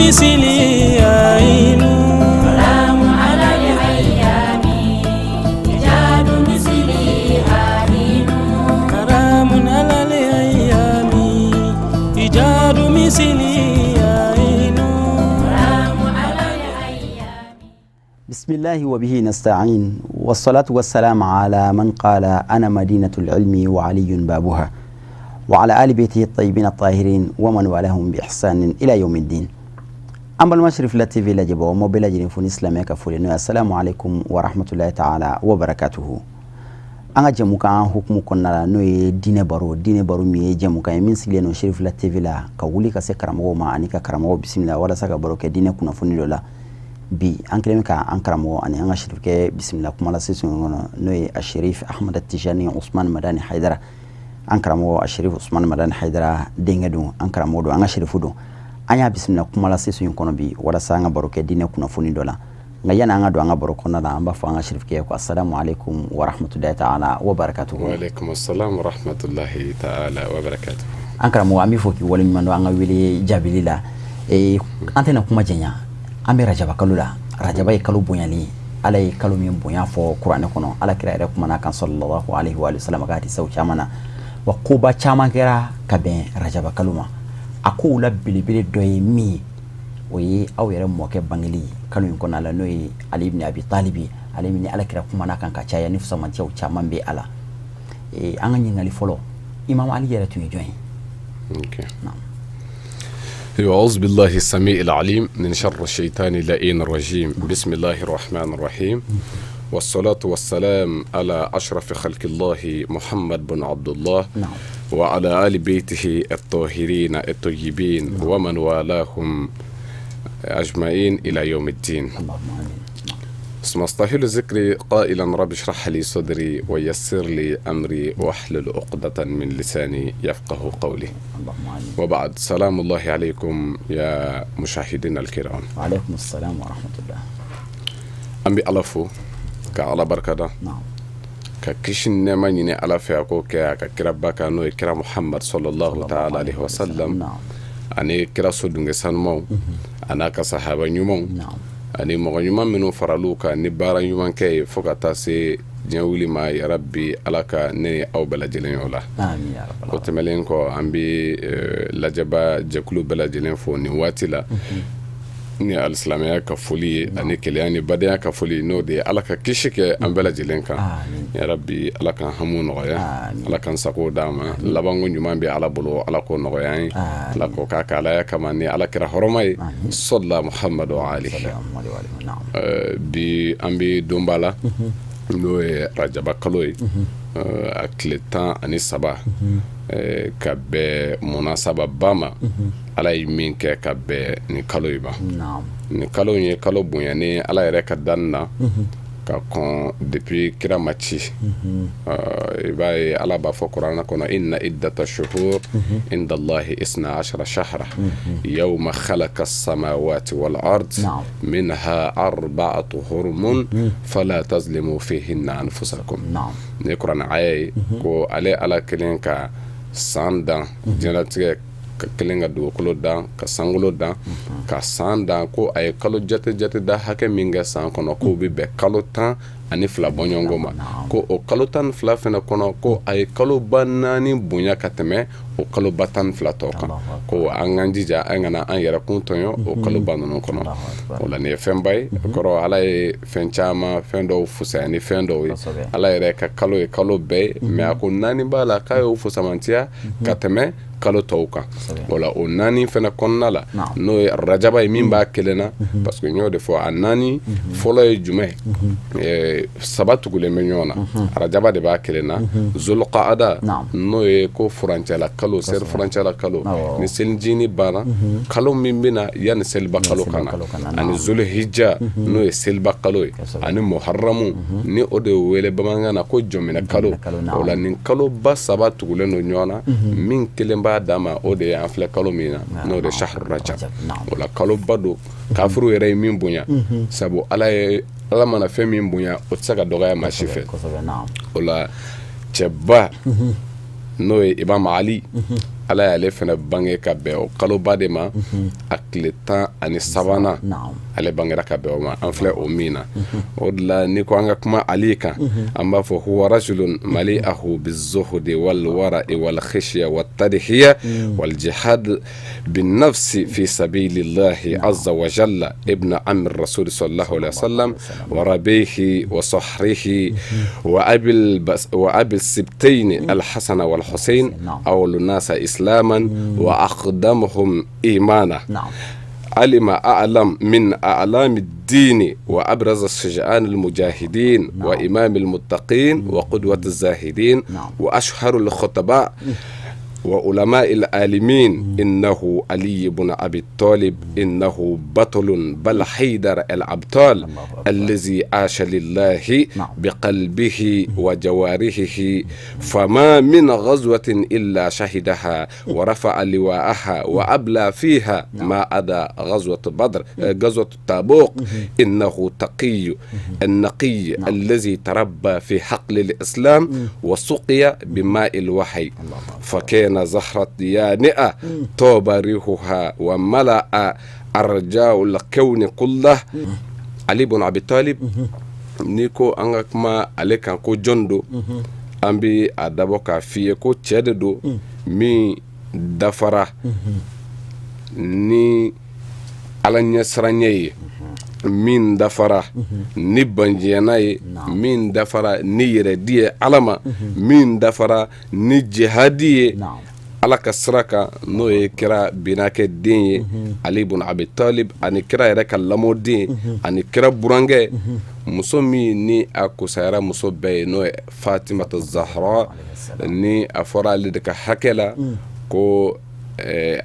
مثلي عين كرام على الأيام إيجاد مثلي عين كرام على الأيام إيجاد مثلي عين كرام على الأيام. بسم الله وبه نستعين والصلاة والسلام على من قال أنا مدينة العلم وعلي بابها وعلى آل بيته الطيبين الطاهرين ومن والاهم بإحسان إلى يوم الدين. أما المشرف لا تي في لا جبا وموبيلا جرينفون إسلامي كفولي. السلام عليكم ورحمة الله تعالى وبركاته. أنا جموكا حكم كنا نوي دين بارو مي جموكا من سيلينو شريف لا تي في لا كولي كسي كرامو ما أنيكا كرامو بسم الله ولا سكا بارو كدين كنا فوني لولا bi an kelen ka an karamo ani an ka shirke bismillah kuma la sisun ngono noy Ashrif Ahmad Tijani Usman Madani Haidara an karamo Ashrif Usman Madani Haidara dengedun an karamo do an ka shirifu do anya bismillah kuma la sisun kono bi wala sanga baroke dine kuna funi dola ngayana anga do anga baroko na amba fa anga shirke ko assalamu alaikum wa rahmatullahi ta'ala wa barakatuh. Wa alaikum assalam wa rahmatullahi ta'ala wa barakatuh. an karamo ami foki wala nyando anga wili jabilila antena kuma jenya ambe rajaba kalula rajaba kalu bonyali alay kalu min bonya fo qur'an kono ala kira ere kuma na kan sallallahu alaihi wa sallam gati sau chamana wa kuba chama kira kabe rajaba kaluma akula bilibili doy mi oyi awere moke bangili kalu kono ala noy ali ibn abi talibi ali min ala kira kuma na kan ka chaya ni fusama chau chama be ala anga nyingali folo imam ali yara tu joy. Okay. Naam. أعوذ بالله السميع العليم من شر الشيطان اللئيم الرجيم. بسم الله الرحمن الرحيم والصلاة والسلام على أشرف خلق الله محمد بن عبد الله وعلى آل بيته الطاهرين الطيبين ومن والاهم أجمعين إلى يوم الدين. ثم استحيل ذكري قائلا رب اشرح لي صدري ويسر لي أمري واحلل عقدة من لساني يفقه قولي. وبعد سلام الله عليكم يا مشاهدينا الكرام. وعليكم السلام ورحمة الله. أمبي ألفو كعلى بركة ككشن نماني على فيكو ككربك أنو كرا محمد صلى الله تعالى عليه وسلم أني كرا سودن سنمو أنا كصحابة نيمو ani mogo nyuma minu faraluka ni bara nyuma kay fokata se nyawli ma ya rabbi alaka ne aw bala jelen yola amin ya rabbal ko temelen ko ambi lajaba jakulu bala jelen fo ni watila ni al-islamiyya ka fuli ani keliyani badaya ka fuli no de alaka kishike an bala jelen kan ya rabbi alaka hamu no ya alaka sako dama labango nyuma be ala bolo alako no ya alako ka kala ya kama ni alakira horomai sallallahu muhammad wa alihi bi ambi dombala no rajaba kaloy akletan ani saba ka be munasaba bama ala yi min kɛ ka bɛn ni kalo yi ma ni kalo ye kalo bonya ni ala yɛrɛ ka danna ka kɔn depuis kira ma ci i b'a ye ala b'a fɔ kuranna kɔnɔ inna iddata shuhur inda allahi 12 shahra yawma khalaqa as-samawati wal ard minha 4 hurum fala tazlimu fihinna anfusakum. ni kuranna aya ko ale ala kelen ka san dan jɛnatigɛ ka kelen ka dugukolo dan ka sankolo dan ka san dan ko a ye kalo jate da hakɛ min kɛ san kɔnɔ k'o bɛ bɛn kalo 10 ani 2 bɔ ɲɔgɔn ma ko o kalo 12 fɛnɛ kɔnɔ ko a ye kalo ba 4 bonya ka tɛmɛ o kalo ba 12 tɔ kan ko an k'an jija an kana an yɛrɛ kun tɔɲɔ o kalo ba ninnu kɔnɔ o la nin ye fɛnba ye o kɔrɔ ala ye fɛn caman fɛn dɔw fusaya ni fɛn dɔw ye ala yɛrɛ ka kalo ye kalo bɛɛ ye mais a ko 4 b'a la k'a y'o fusamantiya ka tɛmɛ kalo tɔw kan wala o 4 fɛnɛ kɔnɔna la n'o ye rajaba ye min b'a kelen na parce que n y'o de fɔ a 4 fɔlɔ ye jumɛn saba tugulen bɛ ɲɔgɔn na rajaba de b'a kelen na zulqaada n'o ye ko furancɛla kalo seri furancɛla kalo ni selijini banna kalo min bɛna yanni seliba kalo kana ani zulhijja n'o ye seliba kalo ye ani muharramu ni o de wele bamanankan na ko jɔnminɛ kalo o la nin kalo ba saba tugulen don ɲɔgɔn na min kelen b'a dama o de an filɛ kalo min na n'o de shahru rajab o la kalo ba do kafiru yɛrɛ ye min bonya sabu ala mana fɛn min bonya o tɛ se ka dɔgɔya maa si fɛ o la cɛba n'o ye Imam Ali ala y'ale fana bange ka bɛn o kaloba de ma a tile 13 ale bangera ka bɛn o ma an filɛ o min na o de la ni ko an ka kuma ali kan an b'a fɔ huwa rajulun mali'ahu bizuhdi wal wara'i wal khishya wat tadhiya wal jihad bin nafsi fi sabilillahi azza wa jalla ibn amr rasul sallallahu alaihi wasallam wa rabihi wa sahrihi wa abil sibtain al hasan wal husayn awwal الناس إسلاما وأقدمهم إيمانا علم أعلم من أعلام الدين وأبرز الشجعان المجاهدين وإمام المتقين وقدوة الزاهدين وأشهر الخطباء وعلماء العالمين إنه علي بن أبي طالب إنه بطل بل حيدر الأبطال الذي عاش لله بقلبه وجوارحه فما من غزوة إلا شهدها ورفع لواءها وأبلى فيها ما أدى غزوة بدر غزوة تبوك إنه تقي النقي الذي تربى في حقل الإسلام وسقي بماء الوحي فكان زهرة يانئة طاب ريحها وملأ أرجاء الكون كله علي بن أبي طالب نيكو أنك ما عليك أنكو جندو أمبي أدبوكا فيكو تشددو مي دفرة ني على نسرانيه min dafara ni banjiyana ye min dafara ni yɛrɛdi ye alama min dafara ni jihadi ye ala ka siraka n'o ye kira binakɛ den ye ali ibn abi talib ani kira yɛrɛ ka lamɔden ani kira burankɛ muso min ni a kusayara muso bɛɛ ye n'o ye fatimata zahra ni a fɔra ale de ka hakɛ la ko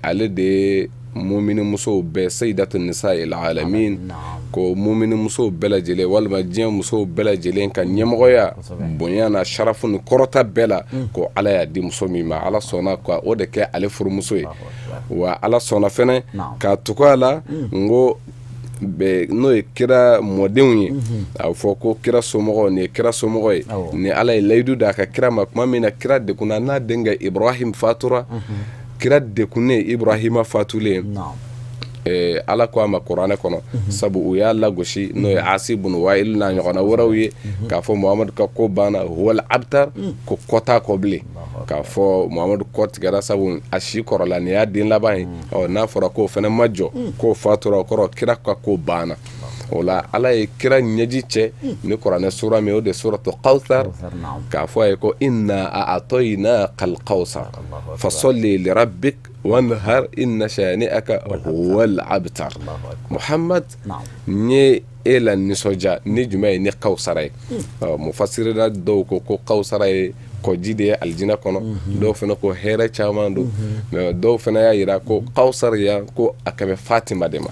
ale de mumini musow bɛɛ sayyidatu nisa il alamin ko mumini musow bɛɛ lajɛlen walima diɲɛ musow bɛɛ lajɛlen ka ɲɛmɔgɔya bonya na sharafu ni kɔrɔta bɛɛ la ko ala y'a di muso min ma ala sɔnna ka o de kɛ ale furumuso ye wa ala sɔnna fɛnɛ ka tugu a la ngo n'o ye kira mɔdenw ye a fɔ ko kira somɔgɔw ni kira somɔgɔ ye ni ala ye layidu d'a ka kira ma kuma min na kira dekunna n'a denkɛ ibrahim fatura kira dekune ibrahima fatulen ala ko a ma kuranɛ kɔnɔ sabu u y'a lagosi n'o ye asi bun wa'il n'a ɲɔgɔnna wɛrɛw ye k'a fɔ muhamadu ka ko banna huwal abtar ko kɔta kɔ bilen k'a fɔ muhamadu kɔ tigɛra sabu a si kɔrɔla nin y'a den laban ye n'a fɔra k'o fɛnɛ ma jɔ k'o fatura o kɔrɔ kira ka ko banna o la ala ye kira ɲɛji cɛ ni kuranɛ sura min o de suratu kawthar k'a fɔ a ye ko inna a'tayna kal kawthar fasalli li rabbik wanhar inna shani'aka huwal abtar muhammad nye e la nisɔndiya ni jumɛn ye ni kawsara ye mufassirina dɔw ko kawsara ye kɔji de ye aljina kɔnɔ dɔw fana ko hɛrɛ caman don mais dɔw fana y'a yira ko kawsara ya ko a ka bɛ fatima de ma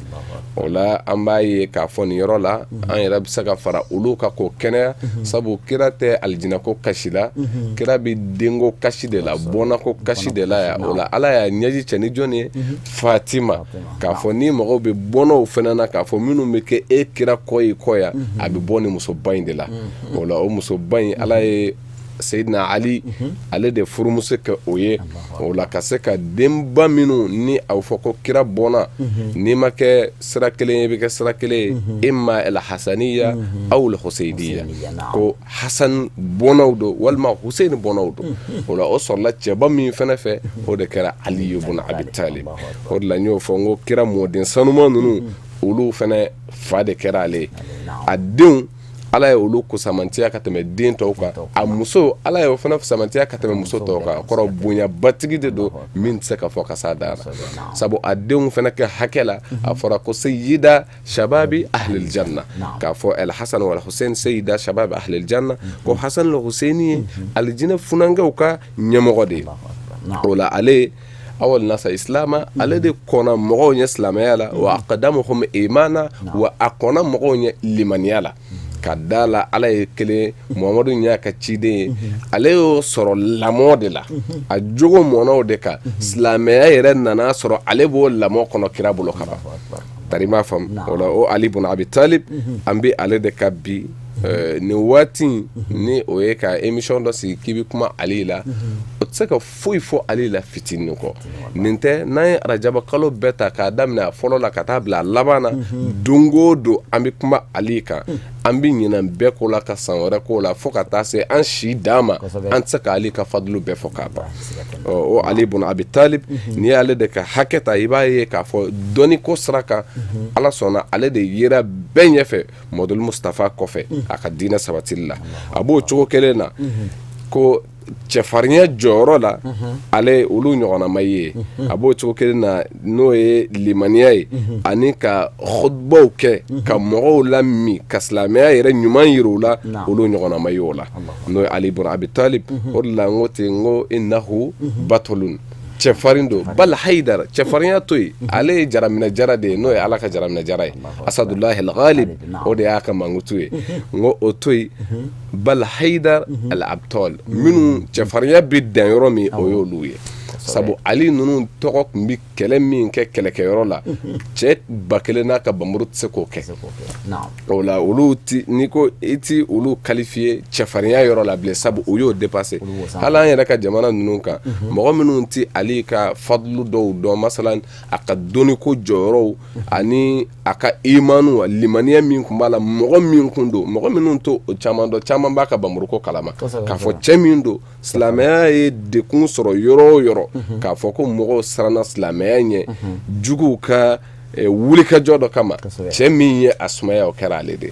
o la an b'a ye k'a fɔ nin yɔrɔ la an yɛrɛ bɛ se ka fara olu ka ko kɛnɛya sabu kira tɛ aljina ko kasi la kira bɛ denko kasi de la bɔnna ko kasi de la ya o la ala y'a ɲɛji cɛ ni jɔn ye fatima k'a fɔ ni mɔgɔw bɛ bɔnnaw fana na k'a fɔ minnu bɛ kɛ e kira kɔ ye kɔ ya a bɛ bɔ ni musoba in de la o la o musoba in ala ye Seydina Ali ale de furumuso kɛ o ye o la ka se ka denba minnu ni a fɔ ko kira bɔnna n'i ma kɛ sira kelen ye i bɛ kɛ sira kelen ye imma el hasaniya aw el husayniya ko Hasan bɔnnaw don walima Husaini bɔnnaw don o la o sɔrɔla cɛba min fɛnɛ fɛ o de kɛra Ali ibn Abi Talib o de la n y'o fɔ n ko kira mɔden sanuma ninnu olu fɛnɛ fa de kɛra ale a denw ala ye olu kusamantiya ka tɛmɛ den tɔw kan a muso ala ye o fana kusamantiya ka tɛmɛ muso tɔw kan kɔrɔ bonya batigi de don min tɛ se ka fɔ ka s'a dan na sabu a denw fana kɛ hakɛ la a fɔra ko sayyida shababi ahlil janna k'a fɔ el hasan wal husain sayyida shababi ahlil janna ko hasan wal husaini ye aljinɛ funankew ka ɲɛmɔgɔ de ye o la ale awal nasa islama ale de kɔnna mɔgɔw ɲɛ silamɛya la wa aqdamuhum imana wa a kɔnna mɔgɔw ɲɛ limaniya la ka da la ala ye kelen muhamadu y'a ka ciden ye ale y'o sɔrɔ lamɔ de la a jogo mɔnaw de kan silamɛya yɛrɛ nana sɔrɔ ale b'o lamɔ kɔnɔ kira bolo kaba tari m'a faamu o la o Ali ibn Abi Talib an bɛ ale de ka bi ni waati ni o ye ka émission dɔ sigi k'i bɛ kuma ale la o tɛ se ka foyi fɔ ale la fitinin kɔ nin tɛ n'an ye arajaba kalo bɛɛ ta k'a daminɛ a fɔlɔ la ka taa bila a laban na don o don an bɛ kuma ale kan an bɛ ɲinɛ bɛɛ ko la ka san wɛrɛ ko la fo ka taa se an si d'a ma an tɛ se ka ale ka fadulu bɛɛ fɔ k'a ban o Ali ibn Abi Talib n'i y'ale de ka hakɛ ta i b'a ye k'a fɔ dɔnni ko sira kan Ala sɔnna ale de yera bɛɛ ɲɛfɛ Muhamadu Mustafa kɔfɛ a ka diinɛ sabatili la a b'o cogo kelen na ko cɛfarinya jɔyɔrɔ la ale olu ɲɔgɔnna ma ye a b'o cogo kelen na n'o ye limaniya ye ani ka khutbaw kɛ ka mɔgɔw lami ka silamɛya yɛrɛ ɲuman yira u la olu ɲɔgɔnna ma ye o la n'o ye Ali ibn Abi Talib o de la n ko ten n ko innahu batulun cɛfarin don bal haidar cɛfarinya to yen ale ye jaraminɛ jara de ye n'o ye Ala ka jaraminɛ jara ye Asadullahi al-Ghalib o de y'a ka mankutu ye n ko o to yen bal haidar al-abtal minnu cɛfarinya bɛ dan yɔrɔ min o y'olu ye sabu Ali ninnu tɔgɔ tun bɛ kɛlɛ min kɛ kɛlɛkɛyɔrɔ la cɛ 1000 n'a ka bamuru tɛ se k'o kɛ o la olu n'i ko i ti olu qualifié cɛfarinya yɔrɔ la bilen sabu o y'o dépassé hali an yɛrɛ ka jamana ninnu kan mɔgɔ minnu ti Ali ka fadlu dɔw dɔn masalan a ka dɔnni ko jɔyɔrɔw ani a ka imanu limaniya min tun b'a la mɔgɔ min kun don mɔgɔ minnu to o caman dɔn caman b'a ka bamuru ko kalama k'a fɔ cɛ min don silamɛya ye dekun sɔrɔ yɔrɔ o yɔrɔ k'a fɔ ko mɔgɔw siranna silamɛya ɲɛ juguw ka wulikajɔ dɔ kama cɛ min ye a sumaya o kɛra ale de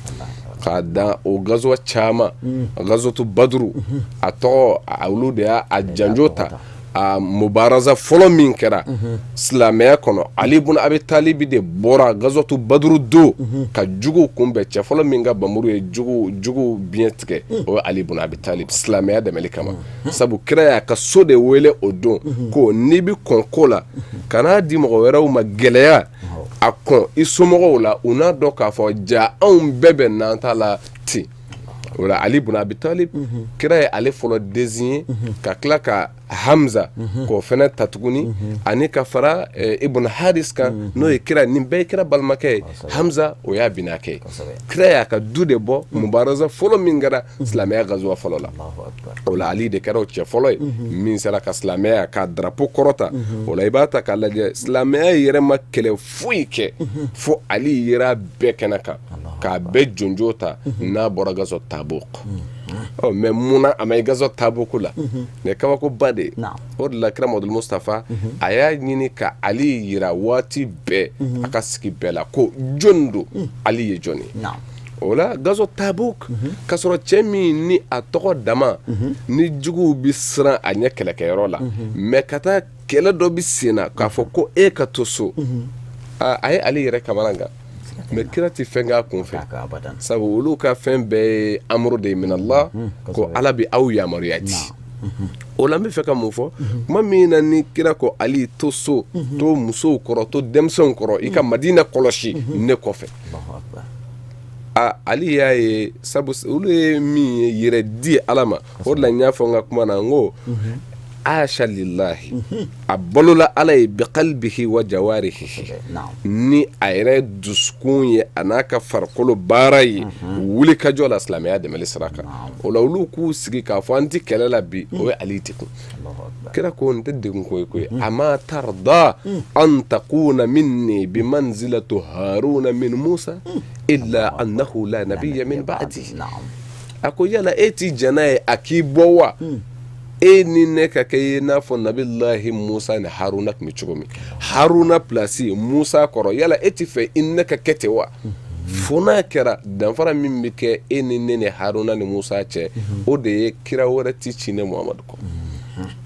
k'a dan o gazuwa caman gazuwatu baduru a tɔgɔ olu de y'a janjo ta a mubaraza fɔlɔ min kɛra silamɛya kɔnɔ Ali ibn Abi Talib de bɔra gazuwatu baduru do ka juguw kunbɛn cɛ fɔlɔ min ka bamuru ye juguw biɲɛ tigɛ o ye Ali ibn Abi Talib silamɛya dɛmɛli kama sabu kira y'a ka so de wele o don ko n'i bi kɔn ko la kan'a di mɔgɔ wɛrɛw ma gɛlɛya a kɔn i somɔgɔw la u n'a dɔn k'a fɔ ja anw bɛɛ bɛ n'an ta la ten o la Ali ibn Abi Talib kira ye ale fɔlɔ désigné ka tila ka Hamza k'o fɛnɛ ta tuguni ani ka fara Ibn Haris kan n'o ye kira nin bɛɛ ye kira balimakɛ ye Hamza o y'a binakɛ ye kira y'a ka du de bɔ mubaraza fɔlɔ min kɛra silamɛya gazuwa fɔlɔ la o la Ali de kɛra o cɛ fɔlɔ ye min sera ka silamɛya ka drapeau kɔrɔta o la i b'a ta k'a lajɛ silamɛya yɛrɛ ma kɛlɛ foyi kɛ fo Ali yera bɛɛ kɛnɛ kan k'a bɛɛ jonjo ta n'a bɔra gazuwa Tabuk mais munna a ma gazuwa Tabuk la mais kabako ba de o de la kira Muhamadu Mustafa a y'a ɲini ka Ali yira waati bɛɛ a ka sigi bɛɛ la ko jɔn don Ali ye jɔn ye o la gazuwa Tabuk k'a sɔrɔ cɛ min ni a tɔgɔ dama ni juguw bi siran a ɲɛ kɛlɛkɛyɔrɔ la mais ka taa kɛlɛ dɔ bi sen na k'a fɔ ko e ka to so a ye Ali yɛrɛ kamana gan mais kira ti fɛn k'a kun fɛ sabu olu ka fɛn bɛɛ ye amuru de min Allah ko Ala bi aw yamaruya di o la n bɛ fɛ ka mun fɔ kuma min na ni kira ko Ali to so to musow kɔrɔ to denmisɛnw kɔrɔ i ka Madina kɔlɔsi ne kɔfɛ Ali y'a ye sabu olu ye min ye yɛrɛ di Ala ma o de la n y'a fɔ n ka kuma na n ko Asha lillahi a balola Ala ye bi qalbihi wa jawarihi ni a yɛrɛ dusukun ye a n'a ka farikolo baara ye wuli ka jɔ la silamɛya dɛmɛli sira kan o la olu k'u sigi k'a fɔ an ti kɛlɛ la bi o ye Ali degun kira ko n tɛ degun ko ye ama tarda an takuna minni bi manzilatu Haruna min Musa illa annahu la nabiyya min ba'di a ko yala e ti jɛna ye a k'i bɔ wa e ni ne ka kɛ ye n'a fɔ nabilahi Musa ni Haruna tun bɛ cogo min Haruna place Musa kɔrɔ yala e ti fɛ i ne ka kɛ ten wa fo n'a kɛra danfara min bɛ kɛ e ni ne ni Haruna ni Musa cɛ o de ye kira wɛrɛ ti ci ne Muhamadu kɔ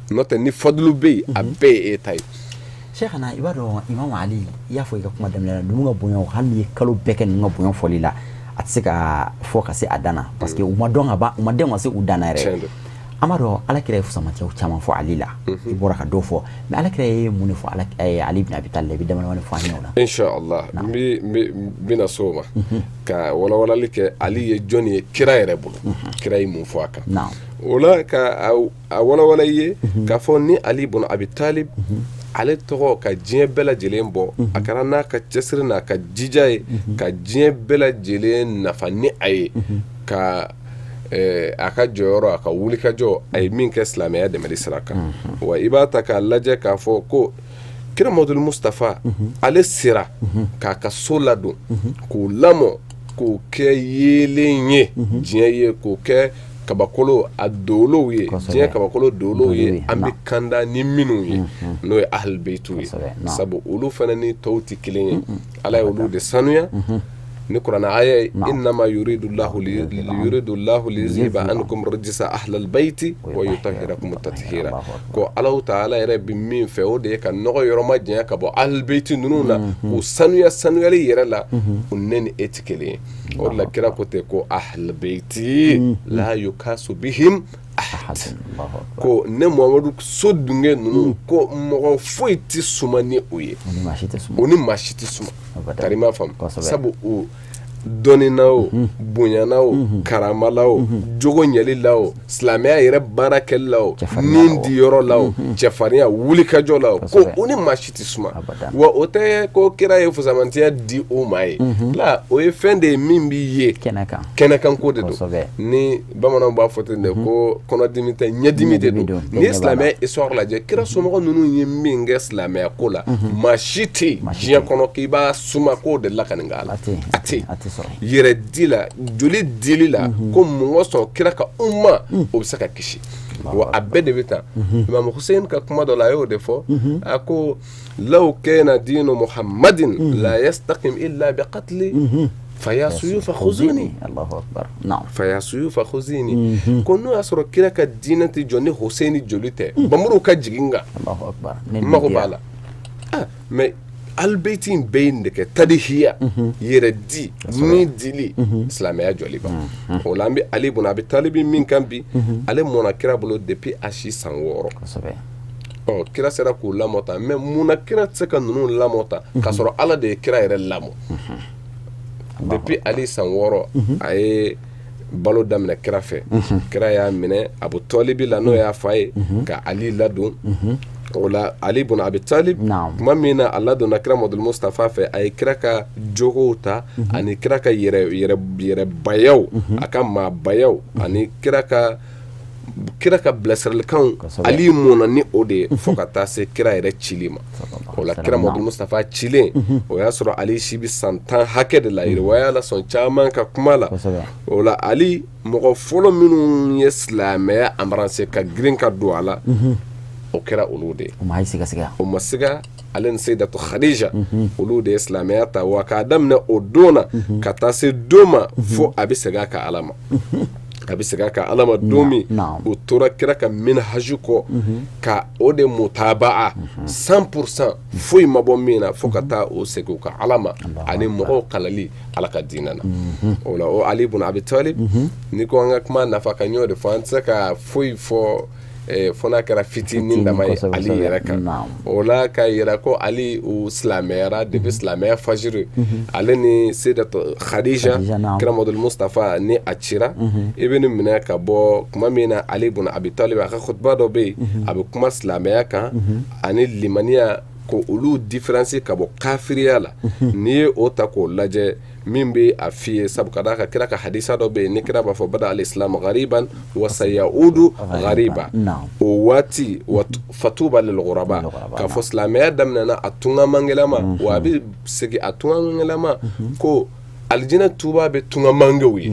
n'o tɛ ni fadulu bɛ yen a bɛɛ ye e ta ye Sheikhana i b'a dɔn Imam Ali i y'a fɔ i ka kuma daminɛ na ninnu ka bonya hali ni ye kalo bɛɛ kɛ ninnu ka bonya fɔli la a tɛ se ka fɔ ka se a dan na parce que u ma dɔn ka ban u ma den ka se u dan na yɛrɛ an b'a dɔn Alakira ye fusamantiyaw caman fɔ Ali la i bɔra ka dɔ fɔ mais Alakira ye mun de fɔ Ali ibn Abi Talib i bɛ damadamani fɔ an ɲɛna o la inshallah n bɛna s'o ma ka walawalali kɛ Ali ye jɔn ye kira yɛrɛ bolo kira ye mun fɔ a kan o la ka a walawala i ye k'a fɔ ni Ali ibn Abi Talib ale tɔgɔ ka diɲɛ bɛɛ lajɛlen bɔ a kɛra n'a ka cɛsiri n'a ka jija ye ka diɲɛ bɛɛ lajɛlen nafa ni a ye ka a ka jɔyɔrɔ a ka wulikajɔ a ye min kɛ silamɛya dɛmɛli sira kan wa i b'a ta k'a lajɛ k'a fɔ ko kira Muhamadu Mustafa ale sera k'a ka so ladon k'o lamɔ k'o kɛ yeelen ye diɲɛ ye k'o kɛ kabakolo a dolow ye diɲɛ kabakolo dolow ye an bɛ kanda ni minnu ye n'o ye ahlul beitu ye sabu olu fana ni tɔw tɛ kelen ye ala ye olu de sanuya ni kuranɛ aya ye innama yuridu llahu liyuzhiba ankum rijsa ahlal baiti wa yutahhirakum tathira ko Allahu taala yɛrɛ bi min fɛ o de ye ka nɔgɔ yɔrɔma janya ka bɔ ahlul baiti ninnu na k'u sanuyali yɛrɛ la u ne ni e tɛ kelen ye o de la kira ko ten ko ahlul baiti la yukasu bihim ahad ko ne Muhamadu so dunge ninnu ko mɔgɔ foyi tɛ suma ni o ye o ni maa si tɛ suma kari m'a faamu sabu o dɔnnina o bonyana o karamala o jogo ɲɛli la o silamɛya yɛrɛ baarakɛli la o nin di yɔrɔ la o cɛfarinya wulikajɔ la o ko o ni maa si tɛ suma wa o tɛ ko kira ye fusamantiya di o ma ye la o ye fɛn de ye min b'i ye kɛnɛkan ko de don ni bamananw b'a fɔ ten de ko kɔnɔdimi tɛ ɲɛdimi de don n'i ye silamɛya histoire lajɛ kira somɔgɔ ninnu ye min kɛ silamɛya ko la maa si tɛ diɲɛ kɔnɔ k'i b'a suma k'o de la ka nin k'a la a tɛ yɛrɛ di la joli dili la ko mɔgɔ sɔn kira ka umma o bɛ se ka kisi wa a bɛɛ de bɛ taa Imam Hussein ka kuma dɔ la a y'o de fɔ a ko law kana dinu Muhammadin la yastaqim illa bi qatli faya suyufa khuzuni Allahu akbar faya suyufa khuzuni ko n'o y'a sɔrɔ kira ka diinɛ tɛ jɔ ni Hussein joli tɛ bamuru ka jigin kan Allahu akbar mago b'a la mais albeiti in bɛɛ in de kɛ tadihiya yɛrɛ di ni dili silamɛya jɔli ba o la an bɛ Ali ibn Abi Talib min kan bi ale mɔna kira bolo depuis a si san 6 kira sera k'o lamɔ ta mais munna kira tɛ se ka ninnu lamɔ ta k'a sɔrɔ Ala de ye kira yɛrɛ lamɔ depuis Ali san 6 a ye balo daminɛ kira fɛ kira y'a minɛ Abu Talib la n'o y'a fa ye ka Ali ladon o la Ali ibn Abi Talib tuma min na a ladonna kira Muhamadu Mustafa fɛ a ye kira ka jogow ta ani kira ka yɛrɛ bayaw a ka maa bayaw ani kira ka bilasiralikanw Ali mɔna ni o de ye fo ka taa se kira yɛrɛ cili ma o la kira Muhamadu Mustafa cilen o y'a sɔrɔ Ali si bi san 10 hakɛ de la riwaya la sɔn caman ka kuma la o la Ali mɔgɔ fɔlɔ minnu ye silamɛya embrasser ka girin ka don a la o kɛra olu de o ma siga ale ni Sayyidatu Khadija olu de ye silamɛya ta wa k'a daminɛ o don na ka taa se don ma fo a bɛ segin a ka Ala ma a bɛ segin a ka Ala ma don min o tora kira ka minhaju kɔ ka o de mutaba'a 100% foyi ma bɔ min na fo ka taa o segin o ka Ala ma ani mɔgɔw kalali Ala ka diinɛ na o la o Ali ibn Abi Talib ni ko an ka kuma nafa ka ɲɔ de fɔ an tɛ se ka foyi fɔ fo n'a kɛra fitinin dama ye Ali yɛrɛ kan o la ka yira ko Ali o silamɛyara depuis silamɛya fajiri ale ni Sayyidatu Khadija kira Muhamadu Mustafa ni a cira i bɛ ni minɛ ka bɔ kuma min na Ali ibn Abi Talib a ka khutba dɔ bɛ yen a bɛ kuma silamɛya kan ani limaniya ko olu différence ka bɔ kafiriya la n'i ye o ta k'o lajɛ min bɛ a f'i ye sabu ka d'a kan kira ka hadisa dɔ bɛ yen ni kira b'a fɔ bada al-islam ghariban wa sayaudu ghariba o waati fatuba lil ghuraba k'a fɔ silamɛya daminɛna a tungamangɛlama wa a bɛ segin a tungamangɛlama ko alijinɛ tuba bɛ tungamangew ye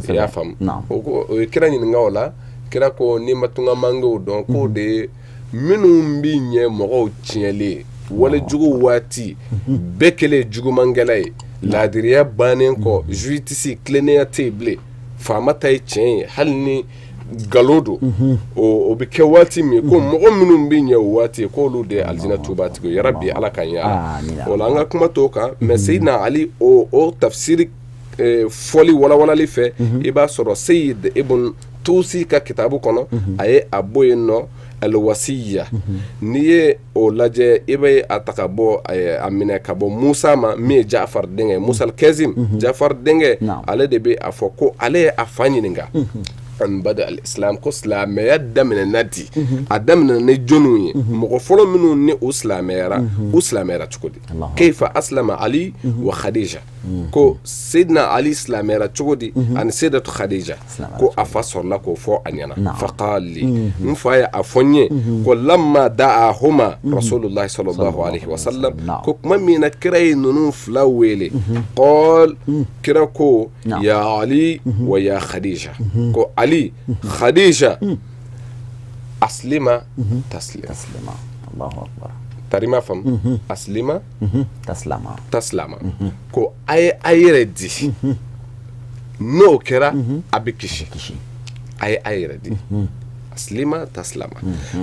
i y'a faamu o ye kira ɲininka o la kira ko n'i ma tungamangew dɔn k'o de ye minnu bi ɲɛ mɔgɔw tiɲɛlen wale jugu waati bɛɛ kɛlen jugumangɛla ye laadiriya bannen kɔ juitisi tilennenya tɛ yen bilen faama ta ye tiɲɛ ye hali ni nkalon don o bɛ kɛ waati min ko mɔgɔ minnu bi ɲɛ o waati k'olu de ye alijinɛ tubatigi yɛrɛ bi Ala ka ɲɛ ala o la an ka kuma t'o kan mais Seydina Ali o tafsiri fɔli walawalali fɛ i b'a sɔrɔ Sayyid ibn Tusi ka kitabu kɔnɔ a ye a bɔ yen nɔ alwasiya n'i ye o lajɛ i bɛ a ta ka bɔ a minɛ ka bɔ Musa ma min ye Jafar denkɛ Musa al-Kazim Jafar denkɛ ale de bɛ a fɔ ko ale ye a fa ɲininka an bada al-islam ko silamɛya daminɛ na di a daminɛ ni jɔnniw ye mɔgɔ fɔlɔ minnu ni u silamɛyara cogo di kayfa aslama ali wa khadija ko sidna ali silamɛyara cogo di ani sayyidatu khadija ko a fa sɔrɔla k'o fɔ a ɲɛna faqala li n fa ye a fɔ n ye ko lamma da'ahuma rasulullah sallallahu alaihi wasallam ko kuma min na kira ye ninnu fila wele qala kira ko ya ali wa ya khadija ko ali khadija aslima taslima Allahu akbar tarima fam aslima taslama ko ay ayre di no kera abikishi ay ayre di aslima taslama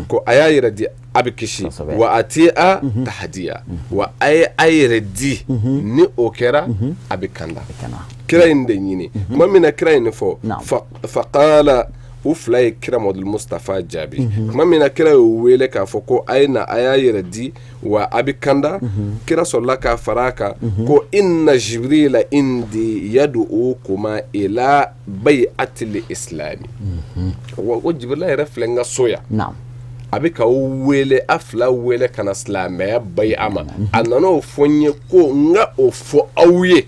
ko ay ayre di abikishi wa atia tahdiya wa ay ayre di ni o kera abikanda kira inde nyini mamina kira ine fo faqala uflay kira modul mustafa jabi mamina kira wele ka fo ko ayna ayayira di wa abikanda kira solla ka faraka ko inna jibrila indi yad'ukuma ila bai'atil islami wa jibrila yara flenga soya na'am abika wele afla wele kana islamaya bai'ama anano fonye ko nga o fo awye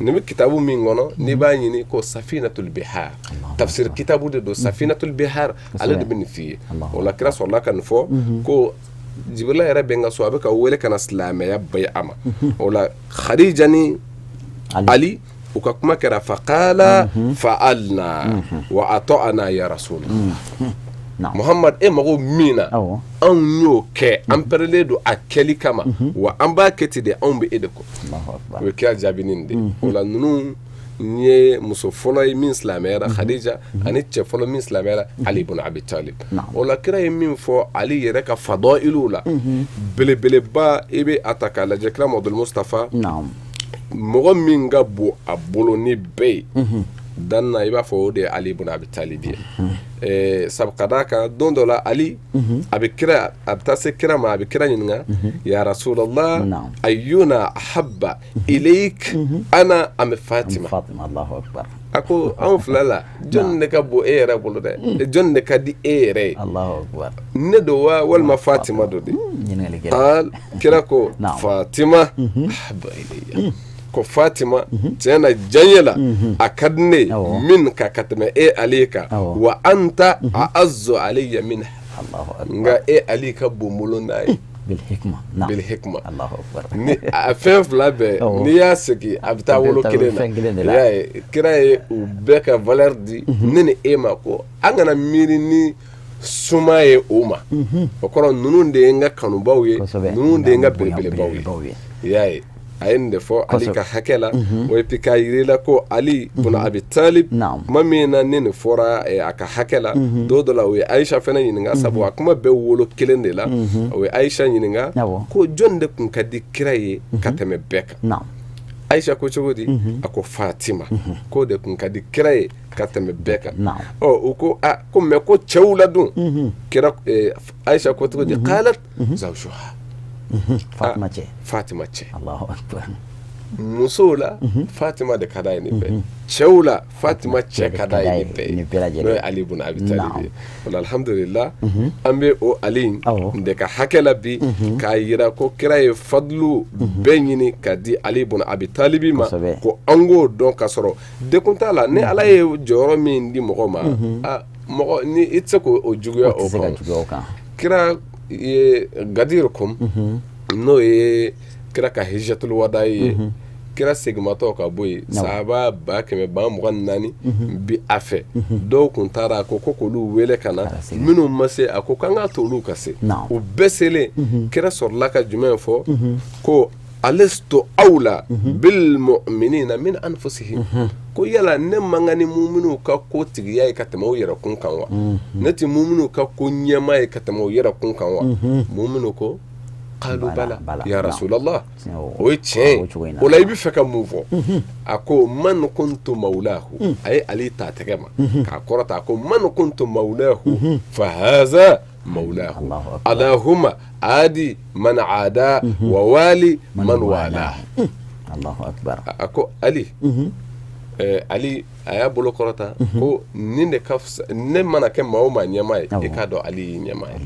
ni kitabu min ngono ni ba nyini ko safinatul bihar tafsir kitabu de do safinatul bihar ala de bin fi wala kira solla kan fo ko jibrila yara benga so abika wele kana islamaya bai'ama wala khadija ni ali ukakuma kira faqala fa'alna wa ata'na ya rasul Muhammad mago mina an yo ke an perle do akeli kama wa an ba keti de an be edeko we kya jabinin de wala nunu nye muso folo min islamera khadija ani che folo min islamera ali ibn abi talib wala kira min fo ali yere ka fadailula bele bele ba ebe ataka la jekra modul mustafa mogo min ga bo abolo ni be danna iba fo de ali ibn abi talib sabqadaka don dola ali abikira abtase kira ma abikira nyinga ya rasulullah ayyuna ahabba ilayk ana am fatima Allahu akbar ako an fulala jonne ka bo ere bolo de jonne ka di ere Allahu akbar ne do wa wal ma fatima do de qal kira ko fatima ahabba ilayya ko fatima tana janyela akadne min ka katme alika wa anta a'azzu alayya min Allahu akbar nga alika bumulo nay bil hikma Allahu akbar ni afef labe ni yasiki abta wolo kilena ya kira u beka valeur di nene ema ko angana miri ni sumaye uma okoro nunu de nga kanu bawye nunu de nga bele bawye yayi ayende fo ali ka hakela o pika yirila ko ali ibn abi talib mamina nin fora aka hakela dodola we aisha fena yininga sabu akuma be wolo kelende la we aisha yininga ko jonde kun kadi kiraye kateme beka aisha ko chogodi ako fatima ko de kun kadi kiraye kateme beka o ko ko me ko chewla dun kira aisha ko chogodi qalat zawjuha Fatima ce Allahu akbar musola Fatima da kada ne be chaula Fatima ce kada ne be no Ali ibn Abi Talib wala alhamdulillah ambe o Ali de ka hakela bi ka yira ko kiraye fadlu benyini ka di Ali ibn Abi Talib ma ko ango don ka soro de kuntala ne ala ye joro min di mo ma mo ni itse ko o juguya o ko kira gadirkum no ye kira ka hijjatul wada ye kira segmato ka boy sahaba ba keme ba mugan nani bi afe do kun tara ko kokolu wele kana minu mase ako kanga tolu kase o besele kira sorlaka jumen fo ko alastu aula bil mu'minina min anfusihim ko yala ne mangani mu'minu ka ko tigiya ka tamo yara kun kanwa nati mu'minu ka ko nyema ka tamo yara kun kanwa mu'minu ko qalu bala ya rasulullah o che o lay bi feka mufo ako man kuntu maulahu ay ali ta tegema ka korata ko man kuntu maulahu fa hadha مولاه اللهم عادي من عادا ووالي من والاه الله أكبر أكو علي علي a y'a bolo kɔrɔta ko nin de ka fisa ne mana kɛ maa o maa ɲɛmaa ye i k'a dɔn ale y'i ɲɛmaa ye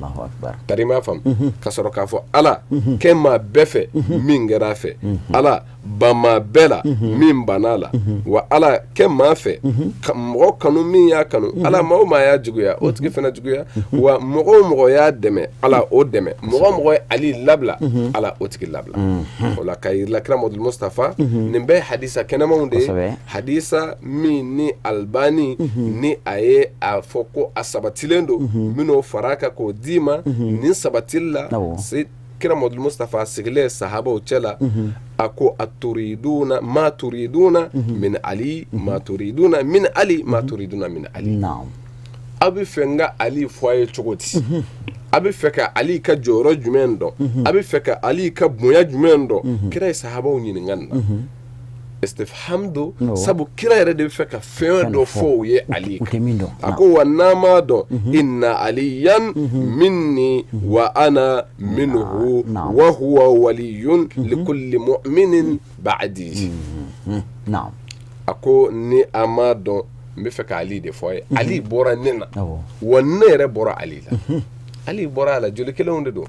tari m'a faamu ka sɔrɔ k'a fɔ ala kɛ maa bɛɛ fɛ min kɛra a fɛ ala ban maa bɛɛ la min banna la wa ala kɛ maa fɛ mɔgɔ kanu min y'a kanu ala maa o maa y'a juguya o tigi fana juguya wa mɔgɔ o mɔgɔ y'a dɛmɛ ala o dɛmɛ mɔgɔ o mɔgɔ ye ali labila ala o tigi labila o la ka yirila kira Muhamadu Mustafa nin bɛɛ hadisa kɛnɛmanw de ye hadisa min ni Albani ni a ye a fɔ ko a sabatilen don min'o fara kan k'o d'i ma nin sabatili la kira Muhamadu Mustafa sigilen sahabaw cɛla a ko aturiduna ma turiduna min ali ma turiduna min ali ma turiduna min ali a bɛ fɛ n ka ali fɔ a ye cogo di a bɛ fɛ ka ali ka jɔyɔrɔ jumɛn dɔn a bɛ fɛ ka ali ka bonya jumɛn dɔn kira ye sahabaw ɲininka nin na istifham do sabu kira yɛrɛ de bɛ fɛ ka fɛn dɔ fɔ u ye ali kan a ko wa n'an m'a dɔn inna aliyan minni wa ana minhu wa huwa waliyun likulli mu'minin ba'di a ko ni an m'a dɔn n bɛ fɛ ka ali de fɔ a ye ali bɔra ne na wa ne yɛrɛ bɔra ali la ali bɔra a la joli kelenw de don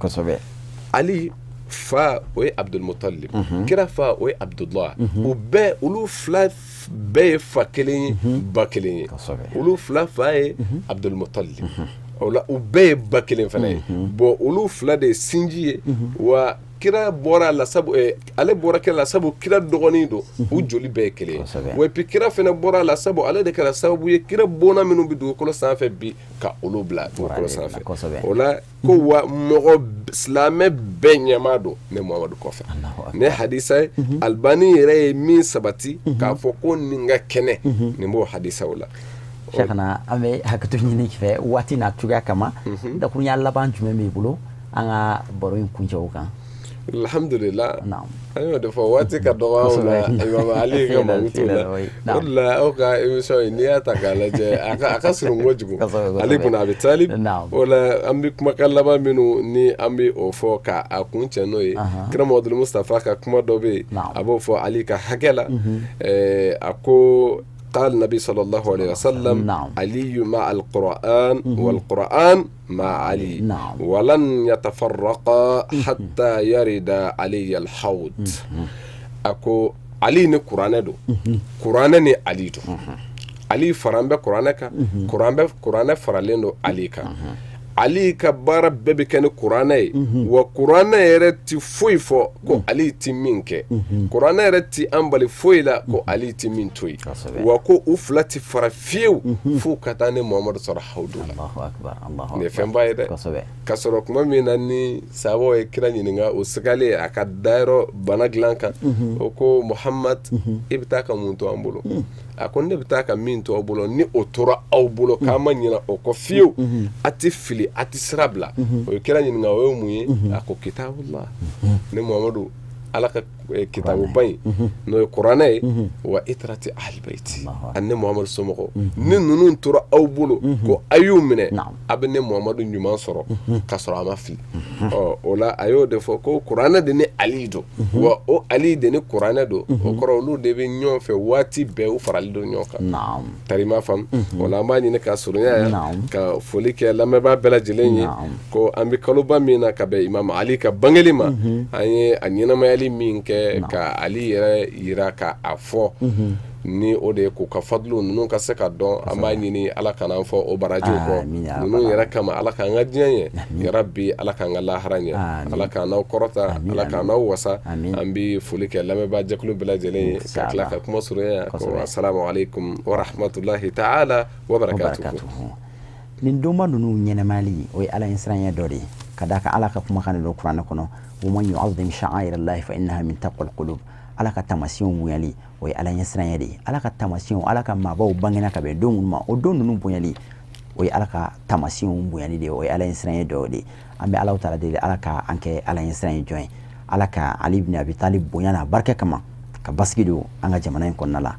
ali fa o ye Abdulmutalib kira fa o ye Abdullah u bɛɛ olu fila bɛɛ ye fa kelen ye ba kelen ye olu fila fa ye Abdulmutalib o la u bɛɛ ye ba kelen fana ye bon olu fila de ye sinji ye wa kira bɔra la sabu ale bɔra kira la sabu kira dɔgɔnin don u joli bɛɛ ye kelen ye wa puis kira fana bɔra la sabu ale de kɛra sababu ye kira bɔnna minnu bɛ dugukolo sanfɛ bi ka olu bila dugukolo sanfɛ o la ko wa mɔgɔ silamɛ bɛɛ ɲɛmaa don ne Muhamadu kɔfɛ ne hadisa ye Albani yɛrɛ ye min sabati k'a fɔ ko nin ka kɛnɛ nin b'o hadisaw la Sheikhana an bɛ hakɛto ɲini fɛ waati n'a cogoya kama dakurunya laban jumɛn b'i bolo an ka baro in kuncɛw kan alhamdulillah an y'o de fɔ waati ka dɔgɔ anw la Imam Ali ka mamutu la o de la aw ka émission in n'i y'a ta k'a lajɛ a ka surun kojugu Ali ibn Abi Talib o la an bɛ kumakan laban minnu ni an bɛ o fɔ k'a kun cɛ n'o ye kira Muhamadu Mustafa ka kuma dɔ bɛ yen a b'o fɔ Ali ka hakɛ la a ko قال النبي صلى الله عليه وسلم علي مع القرآن والقرآن مع علي ولن يتفرقا حتى يرد علي الحوض أكو علي ني قرآن دو قرآن ني علي دو علي فران بي قرآن كا قرآن فرالين دو علي كا Ali ka baara bɛɛ bɛ kɛ ni kuranɛ ye wa kuranɛ yɛrɛ ti foyi fɔ ko Ali ti min kɛ kuranɛ yɛrɛ ti an bali foyi la ko Ali ti min to yi wa ko u fila ti fara fiyewu fo ka taa ni Muhamadu sɔrɔ hawudu la nin ye fɛnba ye dɛ ka sɔrɔ kuma min na ni sahabaw ye kira ɲininka o sigalen a ka dayɔrɔ bana dilan kan o ko Muhamad i bɛ taa ka mun to an bolo a ko ne bɛ taa ka min to aw bolo ni o tora aw bolo k'a ma ɲina o kɔ fiyewu a ti fili a ti sira bila o ye kira ɲininka o ye mun ye a ko kitabullah ne Muhamadu ala ka kitabu ba in n'o ye kuranɛ ye wa itrati ahlbayt ani ne Muhamadu somɔgɔw ni ninnu tora aw bolo ko a y'u minɛ a bɛ ne Muhamadu ɲuman sɔrɔ ka sɔrɔ a ma fili o la a y'o de fɔ ko kuranɛ de ni Ali don wa o Ali de ni kuranɛ don o kɔrɔ olu de bɛ ɲɔgɔn fɛ waati bɛɛ u farali don ɲɔgɔn kan tari ma faamu o la an b'a ɲini ka surunya yan ka foli kɛ lamɛnbaa bɛɛ lajɛlen ye ko an bɛ kaloba min na ka bɛn Imam Ali ka bangeli ma an ye a ɲɛnamayali min kɛ ka Ali yɛrɛ yira ka a fɔ ni o de ye k'u ka fadlu ninnu ka se ka dɔn an b'a ɲini ala kana an fɔ o barajiw kɔ ninnu yɛrɛ kama ala k'an ka diɲɛ ɲɛ yarabi ala k'an ka lahara ɲɛ ala k'an n'aw kɔrɔta ala k'an n'aw wasa an bɛ foli kɛ lamɛnbaa jɛkulu bɛɛ lajɛlen ye ka tila ka kuma surunya ko assalamu alaikum wa rahmatulahi ta'ala wa barakatuhu nin donba ninnu ɲɛnɛmayali o ye ala ɲɛ siran ɲɛ dɔ de ye ka d'a kan ala ka kumakan de don kuranɛ kɔnɔ ومن يعظم شعائر الله فإنها من تقوى القلوب ala ka tamasiyɛnw bonyali o ye ala ɲɛsiranya de ye ala ka tamasiyɛnw ala ka maabaw bangena ka bɛn don minnu ma o don ninnu bonyali o ye ala ka tamasiyɛnw bonyali de ye o ye ala ɲɛsiranya dɔ de ye an bɛ alaw taala deli ala ka an kɛ ala ɲɛsiranya jɔn ye ala ka Ali ibn Abi Talib bonya n'a barika kama ka basigi don an ka jamana in kɔnɔna la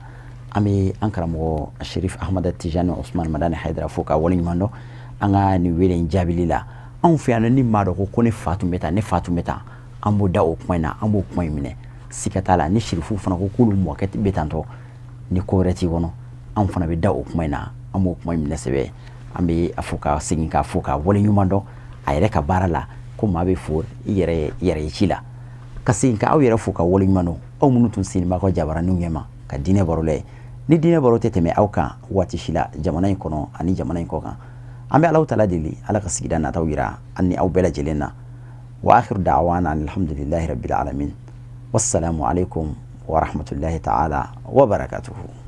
an bɛ an karamɔgɔ Sherif Ahmada Tijani Usman Madani Haidara fo ka waleɲuman dɔn an ka nin wele in jaabili la anw fɛ yan ni maa dɔ ko ne fa tun bɛ tan ne fa tun bɛ tan an b'o da o kuma in na an b'o kuma in minɛ siga t'a la ni Sherifu fana ko k'olu mɔkɛ bɛ tantɔ ni ko wɛrɛ t'i kɔnɔ an fana bɛ da o kuma in na an b'o kuma in minɛ sɛbɛ an bɛ a fɔ ka segin k'a fɔ ka wale ɲuman dɔn a yɛrɛ ka baara la ko maa bɛ fo i yɛrɛ ye ci la ka segin ka aw yɛrɛ fo ka wale ɲuman dɔn aw minnu tun sigilen b'aw ka jabaraninw ɲɛma ka diinɛ baro la ye ni diinɛ baro tɛ tɛmɛ aw kan waati si la jamana in kɔnɔ ani jamana in kɔ kan an bɛ Alahu taala deli Ala ka sigida nataw yira an ni aw bɛɛ lajɛlen na wa akhiru da'wana alhamdulillahi rabbil alamin wassalamu alaikum wa rahmatullahi ta'ala wa barakatuhu.